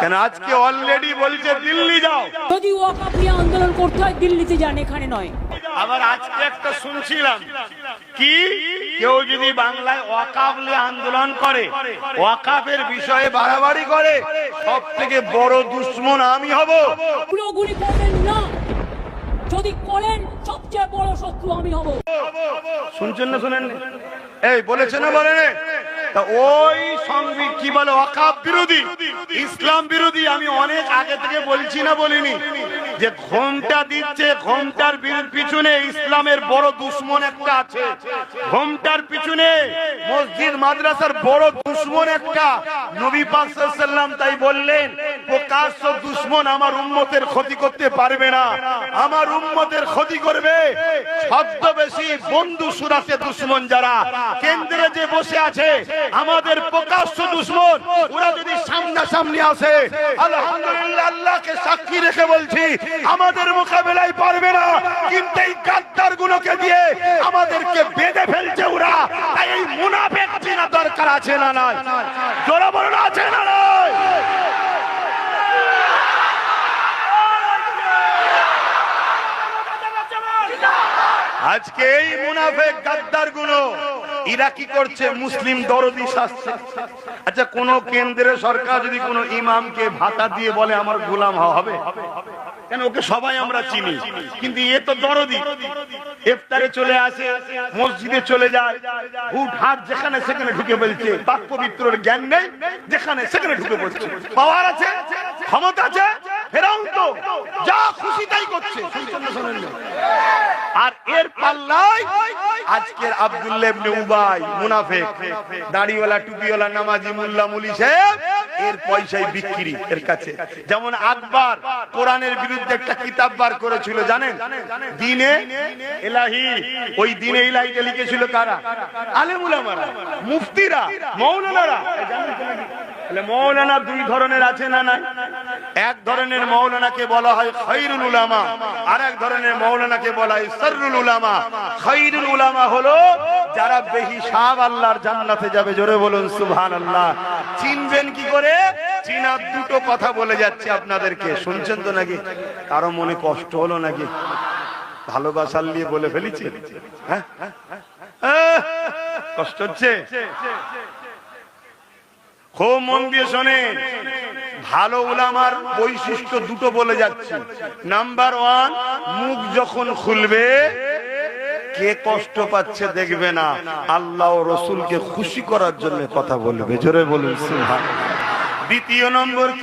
কেন আজকে অলরেডি বলছে দিল্লি যাও, যদি ওয়াকফ নিয়ে আন্দোলন করতে হয় দিল্লিতে যান, এখানে নয়। আবার আজকে একটা শুনছিলাম কি কেউ যদি বাংলায় ওয়াকফ নিয়ে আন্দোলন করে, ওয়াকফের বিষয়ে বাড়াবাড়ি করে, সব থেকে বড় দুশমন আমি হব। পুরোগুলি করবেন না, যদি করেন সবচেয়ে বড় শত্রু আমি হব। শুনছেন না শোনেন? এই বলেছে না বলেন? তা ওই সংবিধান কি বলে ওয়াকফ বিরোধী, ইসলাম বিরোধী। আমি অনেক আগে থেকে বলছি না বলিনি যে ঘোমটা দিচ্ছে, ঘোমটার পিছনে ইসলামের বড় দুশমন একটা আছে। ঘোমটার পিছনে মসজিদ মাদ্রাসার বড় দুশমন একটা। নবী পাক সাল্লাল্লাহু আলাইহি ওয়াসাল্লাম তাই বললেন, প্রকাশ্য দুশমন আমার উম্মতের ক্ষতি করতে পারবে না, আমার উম্মতের ক্ষতি করবে ছদ্মবেশী বন্ধু সুরাতে দুশমন যারা কেন্দ্রে যে বসে আছে, আমাদের প্রকাশ্য দুশমন। ওরা যদি সামনাসামনি আসে, আলহামদুলিল্লাহ আল্লাহকে সাক্ষী রেখে বলছি, আমাদের মোকাবেলায় পারবে না। কিন্তু এই গাদ্দার গুলোকে দিয়ে আমাদেরকে বেঁধে ফেলছে ওরা। তাই এই মুনাফিক চেনা দরকার আছে না নাই? জোরে বলুন, আছে না নাই? আজকে এই মুনাফিক গাদ্দার গুলো এরা কি করছে? মুসলিম দরদি শাস্তি। আচ্ছা, কোন কেন্দ্রের সরকার যদি কোন ইমামকে ভাতা দিয়ে বলে আমার গোলাম হবে, কেন? ওকে সবাই আমরা চিনি, কিন্তু এ তো দরদি। ইফতারে চলে আসে, মসজিদে চলে যায়, হুট হাট যেখানে সেখানে ঢুকে ফেলছে, পাক পবিত্রের জ্ঞান নেই, যেখানে সেখানে ঢুকে পড়ছে। পাওয়ার আছে, ক্ষমতা আছে, ফেরাউন তো যা খুশি তাই করছে। আর এর পাল্লায় আজকের আব্দুল্লাহ ইবনে উবাই মুনাফিক, দাড়িওয়ালা টুপিওয়ালা নামাজি মোল্লা মুলি সাহেব, এর পয়সায় বিক্রি এর কাছে। যেমন আকবর কোরআনের বিরুদ্ধে একটা কিতাব বার করেছিল, জানেন? দ্বীনে ইলাহি। ওই দ্বীনে ইলাহিটা লিখেছিল কারা? আলেম উলামারা, মুফতিরা, মাওলানারা। মৌলানা দুই ধরনের আছে না নাই? এক ধরনের মৌলানাকে বলা হয় খায়রুল উলামা, আর এক ধরনের মৌলানাকে বলা হয় শাররুল উলামা। খায়রুল উলামা হলো যারা বেহিসাব আল্লাহর জান্নাতে যাবে। জোরে বলুন সুবহানাল্লাহ। চিনবেন কি করে? চিনার দুটো কথা বলে যাচ্ছে আপনাদেরকে, শুনছেন তো নাকি? কারো মনে কষ্ট হলো নাকি? ভালোবাসার নিয়ে বলে ফেলেছি, হ্যাঁ? কষ্ট হচ্ছে? খুব মন দিয়ে শোনেন, ভালো উলামার বৈশিষ্ট্য দুটো বলে যাচ্ছে। নাম্বার ওয়ান, মুখ যখন খুলবে কে কষ্ট পাচ্ছে দেখবে না, আল্লাহ ও রসুলকে খুশি করার জন্য কথা বলবে। জোরে বলুন সুবহানাল্লাহ। দ্বিতীয় নম্বর